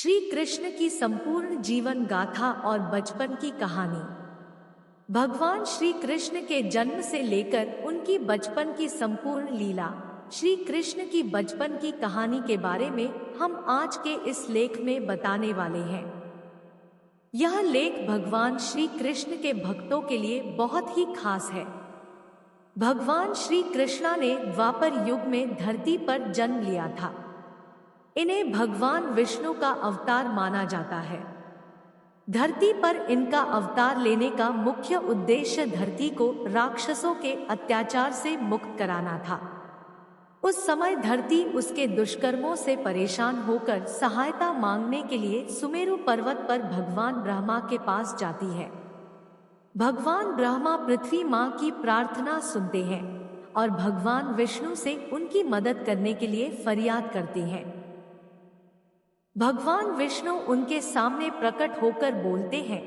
श्री कृष्ण की संपूर्ण जीवन गाथा और बचपन की कहानी। भगवान श्री कृष्ण के जन्म से लेकर उनकी बचपन की संपूर्ण लीला, श्री कृष्ण की बचपन की कहानी के बारे में हम आज के इस लेख में बताने वाले हैं। यह लेख भगवान श्री कृष्ण के भक्तों के लिए बहुत ही खास है। भगवान श्री कृष्णा ने द्वापर युग में धरती पर जन्म लिया था। इन्हें भगवान विष्णु का अवतार माना जाता है। धरती पर इनका अवतार लेने का मुख्य उद्देश्य धरती को राक्षसों के अत्याचार से मुक्त कराना था। उस समय धरती उसके दुष्कर्मों से परेशान होकर सहायता मांगने के लिए सुमेरु पर्वत पर भगवान ब्रह्मा के पास जाती है। भगवान ब्रह्मा पृथ्वी माँ की प्रार्थना सुनते हैं और भगवान विष्णु से उनकी मदद करने के लिए फरियाद करते हैं। भगवान विष्णु उनके सामने प्रकट होकर बोलते हैं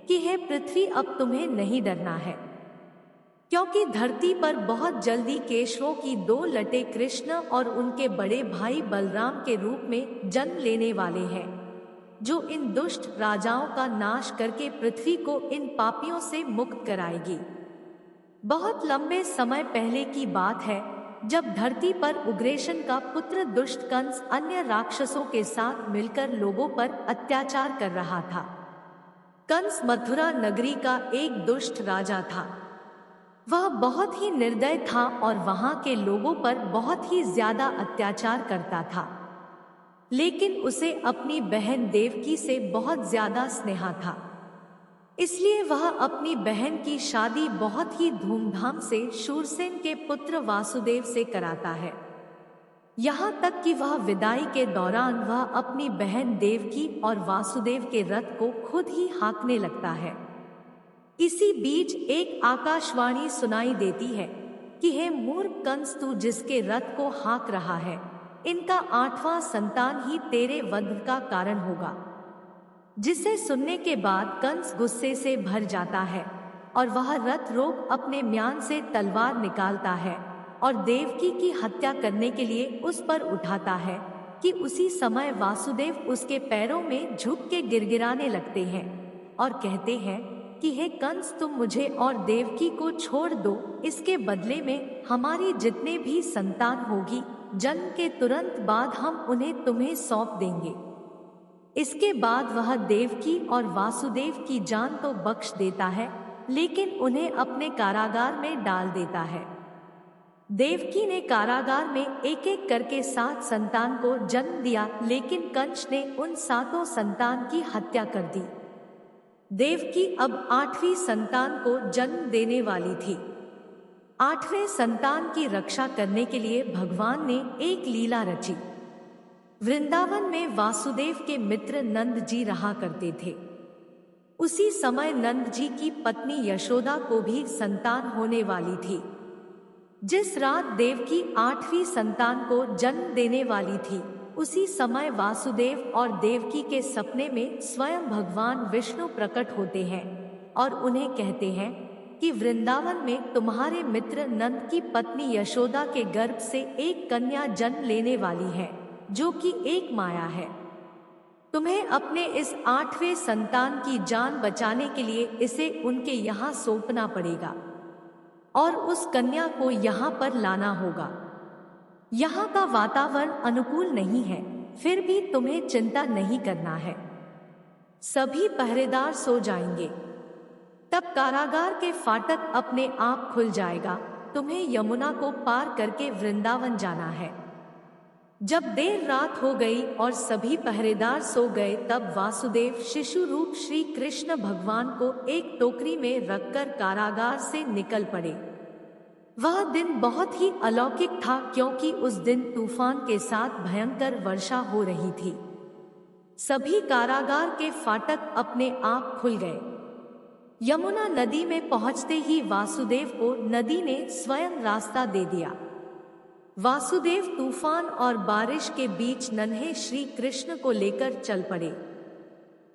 कि हे पृथ्वी, अब तुम्हें नहीं डरना है, क्योंकि धरती पर बहुत जल्दी केशवों की दो लटे कृष्ण और उनके बड़े भाई बलराम के रूप में जन्म लेने वाले हैं, जो इन दुष्ट राजाओं का नाश करके पृथ्वी को इन पापियों से मुक्त कराएगी। बहुत लंबे समय पहले की बात है, जब धरती पर उग्रेशन का पुत्र दुष्ट कंस अन्य राक्षसों के साथ मिलकर लोगों पर अत्याचार कर रहा था। कंस मथुरा नगरी का एक दुष्ट राजा था। वह बहुत ही निर्दय था और वहां के लोगों पर बहुत ही ज्यादा अत्याचार करता था, लेकिन उसे अपनी बहन देवकी से बहुत ज्यादा स्नेह था। इसलिए वह अपनी बहन की शादी बहुत ही धूमधाम से शूरसेन के पुत्र वासुदेव से कराता है। यहाँ तक कि वह विदाई के दौरान वह अपनी बहन देवकी और वासुदेव के रथ को खुद ही हाँकने लगता है। इसी बीच एक आकाशवाणी सुनाई देती है कि हे मूर्ख कंस, तू जिसके रथ को हाँक रहा है, इनका 8वां संतान ही तेरे वध का कारण होगा। जिसे सुनने के बाद कंस गुस्से से भर जाता है और वह रथ रोक अपने म्यान से तलवार निकालता है और देवकी की हत्या करने के लिए उस पर उठाता है कि उसी समय वासुदेव उसके पैरों में झुक के गिड़गिड़ाने लगते हैं और कहते हैं कि हे कंस, तुम मुझे और देवकी को छोड़ दो, इसके बदले में हमारी जितने भी संतान होगी, जन्म के तुरंत बाद हम उन्हें तुम्हें सौंप देंगे। इसके बाद वह देवकी और वासुदेव की जान तो बख्श देता है, लेकिन उन्हें अपने कारागार में डाल देता है। देवकी ने कारागार में एक एक करके 7 संतान को जन्म दिया, लेकिन कंस ने उन 7 संतान की हत्या कर दी। देवकी अब 8वीं संतान को जन्म देने वाली थी। 8वें संतान की रक्षा करने के लिए भगवान ने एक लीला रची। वृंदावन में वासुदेव के मित्र नंद जी रहा करते थे। उसी समय नंद जी की पत्नी यशोदा को भी संतान होने वाली थी। जिस रात देवकी 8वीं संतान को जन्म देने वाली थी, उसी समय वासुदेव और देवकी के सपने में स्वयं भगवान विष्णु प्रकट होते हैं और उन्हें कहते हैं कि वृंदावन में तुम्हारे मित्र नंद की पत्नी यशोदा के गर्भ से एक कन्या जन्म लेने वाली है, जो कि एक माया है। तुम्हें अपने इस 8वें संतान की जान बचाने के लिए इसे उनके यहाँ सौंपना पड़ेगा और उस कन्या को यहाँ पर लाना होगा। यहाँ का वातावरण अनुकूल नहीं है, फिर भी तुम्हें चिंता नहीं करना है। सभी पहरेदार सो जाएंगे, तब कारागार के फाटक अपने आप खुल जाएगा। तुम्हें यमुना को पार करके वृंदावन जाना है। जब देर रात हो गई और सभी पहरेदार सो गए, तब वासुदेव शिशु रूप श्री कृष्ण भगवान को एक टोकरी में रखकर कारागार से निकल पड़े। वह दिन बहुत ही अलौकिक था, क्योंकि उस दिन तूफान के साथ भयंकर वर्षा हो रही थी। सभी कारागार के फाटक अपने आप खुल गए। यमुना नदी में पहुंचते ही वासुदेव को नदी ने स्वयं रास्ता दे दिया। वासुदेव तूफान और बारिश के बीच नन्हे श्री कृष्ण को लेकर चल पड़े।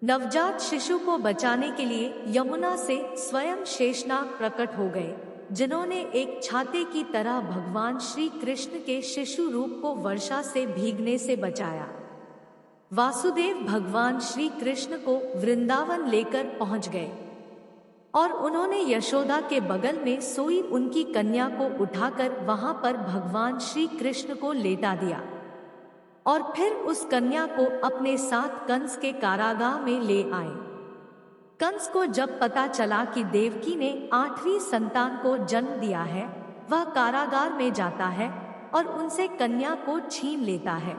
नवजात शिशु को बचाने के लिए यमुना से स्वयं शेषनाग प्रकट हो गए, जिन्होंने एक छाते की तरह भगवान श्री कृष्ण के शिशु रूप को वर्षा से भीगने से बचाया। वासुदेव भगवान श्री कृष्ण को वृंदावन लेकर पहुंच गए और उन्होंने यशोदा के बगल में सोई उनकी कन्या को उठाकर वहां पर भगवान श्री कृष्ण को लेटा दिया और फिर उस कन्या को अपने साथ कंस के कारागार में ले आए। कंस को जब पता चला कि देवकी ने 8वीं संतान को जन्म दिया है, वह कारागार में जाता है और उनसे कन्या को छीन लेता है।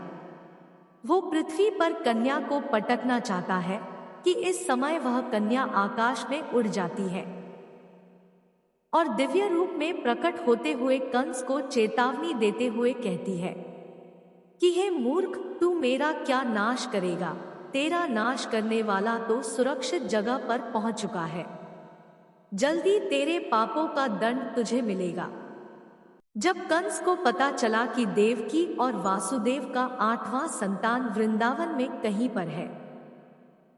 वो पृथ्वी पर कन्या को पटकना चाहता है कि इस समय वह कन्या आकाश में उड़ जाती है और दिव्य रूप में प्रकट होते हुए कंस को चेतावनी देते हुए कहती है कि हे मूर्ख, तू मेरा क्या नाश करेगा? तेरा नाश करने वाला तो सुरक्षित जगह पर पहुंच चुका है। जल्दी तेरे पापों का दंड तुझे मिलेगा। जब कंस को पता चला कि देवकी और वासुदेव का 8वां संतान वृंदावन में कहीं पर है,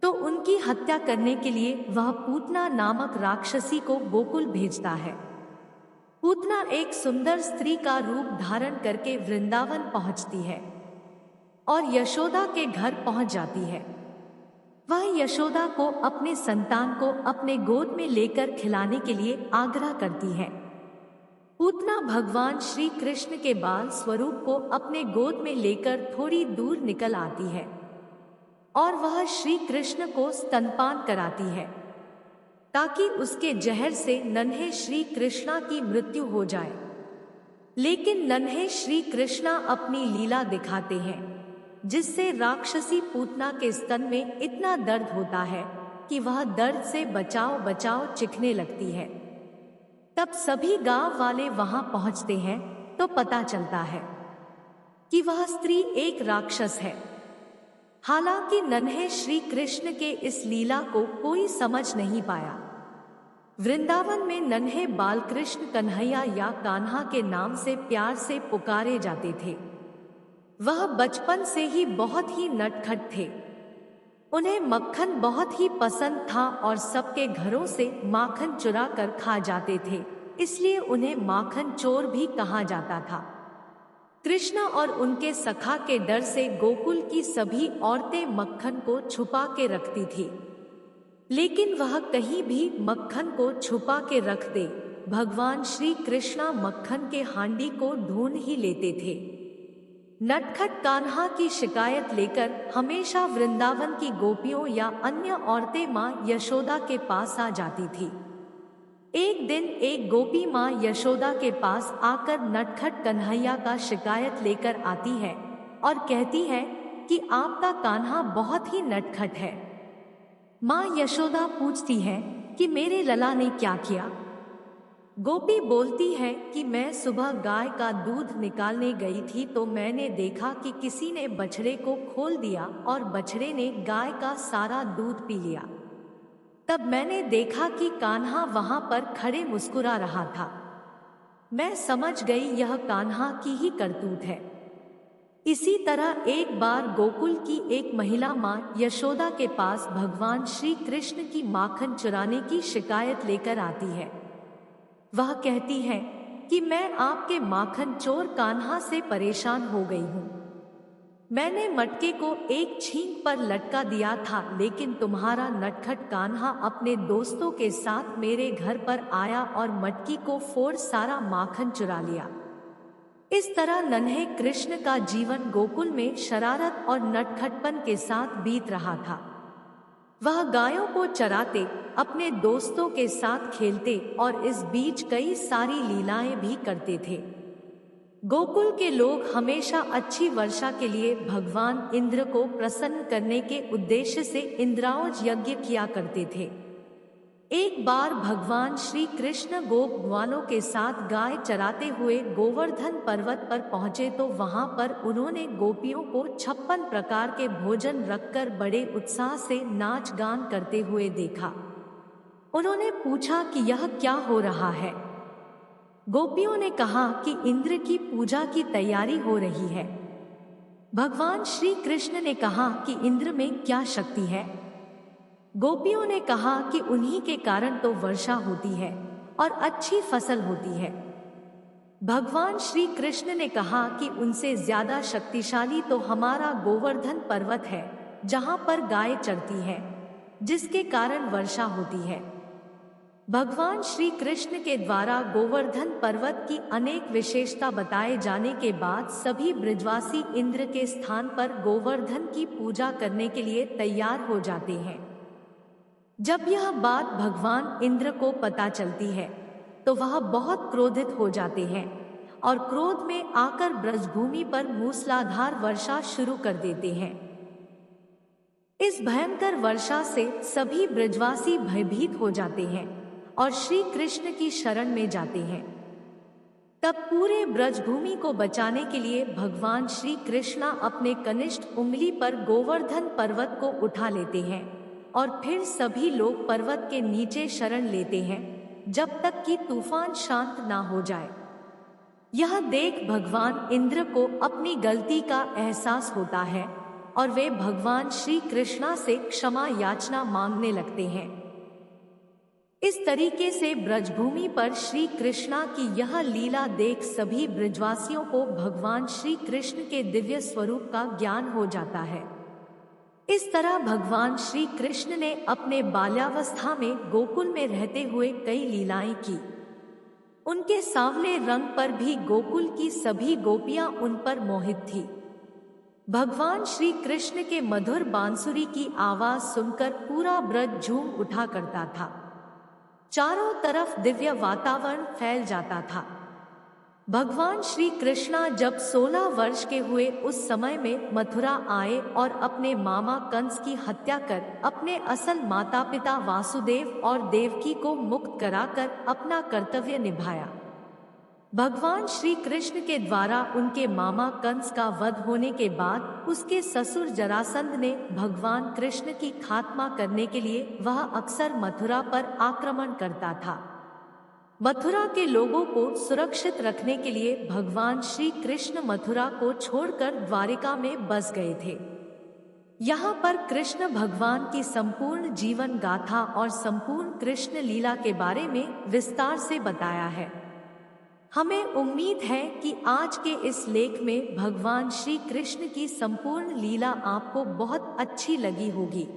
तो उनकी हत्या करने के लिए वह पूतना नामक राक्षसी को गोकुल भेजता है। पूतना एक सुंदर स्त्री का रूप धारण करके वृंदावन पहुंचती है और यशोदा के घर पहुंच जाती है। वह यशोदा को अपने संतान को अपने गोद में लेकर खिलाने के लिए आग्रह करती है। पूतना भगवान श्री कृष्ण के बाल स्वरूप को अपने गोद में लेकर थोड़ी दूर निकल आती है और वह श्री कृष्ण को स्तनपान कराती है ताकि उसके जहर से नन्हे श्री कृष्णा की मृत्यु हो जाए। लेकिन नन्हे श्री कृष्णा अपनी लीला दिखाते हैं, जिससे राक्षसी पूतना के स्तन में इतना दर्द होता है कि वह दर्द से बचाओ बचाओ चिखने लगती है। तब सभी गांव वाले वहां पहुंचते हैं तो पता चलता है कि वह स्त्री एक राक्षस है। हालांकि नन्हे श्री कृष्ण के इस लीला को कोई समझ नहीं पाया। वृंदावन में नन्हे बालकृष्ण कन्हैया या कान्हा के नाम से प्यार से पुकारे जाते थे। वह बचपन से ही बहुत ही नटखट थे। उन्हें मक्खन बहुत ही पसंद था और सबके घरों से माखन चुरा कर खा जाते थे, इसलिए उन्हें माखन चोर भी कहा जाता था। कृष्ण और उनके सखा के डर से गोकुल की सभी औरतें मक्खन को छुपा के रखती थी, लेकिन वह कहीं भी मक्खन को छुपा के रख दे, भगवान श्री कृष्णा मक्खन के हांडी को ढूंढ ही लेते थे। नटखट कान्हा की शिकायत लेकर हमेशा वृंदावन की गोपियों या अन्य औरतें मां यशोदा के पास आ जाती थी। एक दिन एक गोपी मां यशोदा के पास आकर नटखट कन्हैया का शिकायत लेकर आती है और कहती है कि आपका कान्हा बहुत ही नटखट है। मां यशोदा पूछती है कि मेरे लला ने क्या किया। गोपी बोलती है कि मैं सुबह गाय का दूध निकालने गई थी तो मैंने देखा कि किसी ने बछड़े को खोल दिया और बछड़े ने गाय का सारा दूध पी लिया। तब मैंने देखा कि कान्हा वहां पर खड़े मुस्कुरा रहा था। मैं समझ गई यह कान्हा की ही करतूत है। इसी तरह एक बार गोकुल की एक महिला मां यशोदा के पास भगवान श्री कृष्ण की माखन चुराने की शिकायत लेकर आती है। वह कहती है कि मैं आपके माखन चोर कान्हा से परेशान हो गई हूँ। मैंने मटके को एक छींक पर लटका दिया था, लेकिन तुम्हारा नटखट कान्हा अपने दोस्तों के साथ मेरे घर पर आया और मटकी को फोड़ सारा माखन चुरा लिया। इस तरह नन्हे कृष्ण का जीवन गोकुल में शरारत और नटखटपन के साथ बीत रहा था। वह गायों को चराते, अपने दोस्तों के साथ खेलते और इस बीच कई सारी लीलाएं भी करते थे। गोकुल के लोग हमेशा अच्छी वर्षा के लिए भगवान इंद्र को प्रसन्न करने के उद्देश्य से इंद्रावज यज्ञ किया करते थे। एक बार भगवान श्री कृष्ण गोप ग्वालों के साथ गाय चराते हुए गोवर्धन पर्वत पर पहुंचे तो वहां पर उन्होंने गोपियों को 56 प्रकार के भोजन रखकर बड़े उत्साह से नाच गान करते हुए देखा। उन्होंने पूछा कि यह क्या हो रहा है। गोपियों ने कहा कि इंद्र की पूजा की तैयारी हो रही है। भगवान श्री कृष्ण ने कहा कि इंद्र में क्या शक्ति है। गोपियों ने कहा कि उन्हीं के कारण तो वर्षा होती है और अच्छी फसल होती है। भगवान श्री कृष्ण ने कहा कि उनसे ज्यादा शक्तिशाली तो हमारा गोवर्धन पर्वत है, जहां पर गाय चरती है, जिसके कारण वर्षा होती है। भगवान श्री कृष्ण के द्वारा गोवर्धन पर्वत की अनेक विशेषता बताए जाने के बाद सभी ब्रजवासी इंद्र के स्थान पर गोवर्धन की पूजा करने के लिए तैयार हो जाते हैं। जब यह बात भगवान इंद्र को पता चलती है तो वह बहुत क्रोधित हो जाते हैं और क्रोध में आकर ब्रजभूमि पर मूसलाधार वर्षा शुरू कर देते हैं। इस भयंकर वर्षा से सभी ब्रजवासी भयभीत हो जाते हैं और श्री कृष्ण की शरण में जाते हैं। तब पूरे ब्रजभूमि को बचाने के लिए भगवान श्री कृष्ण अपने कनिष्ठ उंगली पर गोवर्धन पर्वत को उठा लेते हैं और फिर सभी लोग पर्वत के नीचे शरण लेते हैं जब तक कि तूफान शांत ना हो जाए। यह देख भगवान इंद्र को अपनी गलती का एहसास होता है और वे भगवान श्री कृष्णा से क्षमा याचना मांगने लगते हैं। इस तरीके से ब्रजभूमि पर श्री कृष्णा की यह लीला देख सभी ब्रजवासियों को भगवान श्री कृष्ण के दिव्य स्वरूप का ज्ञान हो जाता है। इस तरह भगवान श्री कृष्ण ने अपने बाल्यावस्था में गोकुल में रहते हुए कई लीलाएं की। उनके सांवले रंग पर भी गोकुल की सभी गोपियां उन पर मोहित थी। भगवान श्री कृष्ण के मधुर बांसुरी की आवाज सुनकर पूरा ब्रज झूम उठा करता था। चारों तरफ दिव्य वातावरण फैल जाता था। भगवान श्री कृष्णा जब 16 वर्ष के हुए उस समय में मथुरा आए और अपने मामा कंस की हत्या कर अपने असल माता पिता वासुदेव और देवकी को मुक्त कराकर अपना कर्तव्य निभाया। भगवान श्री कृष्ण के द्वारा उनके मामा कंस का वध होने के बाद उसके ससुर जरासंध ने भगवान कृष्ण की खात्मा करने के लिए वह अक्सर मथुरा पर आक्रमण करता था। मथुरा के लोगों को सुरक्षित रखने के लिए भगवान श्री कृष्ण मथुरा को छोड़कर द्वारिका में बस गए थे। यहाँ पर कृष्ण भगवान की संपूर्ण जीवन गाथा और संपूर्ण कृष्ण लीला के बारे में विस्तार से बताया है। हमें उम्मीद है कि आज के इस लेख में भगवान श्री कृष्ण की संपूर्ण लीला आपको बहुत अच्छी लगी होगी।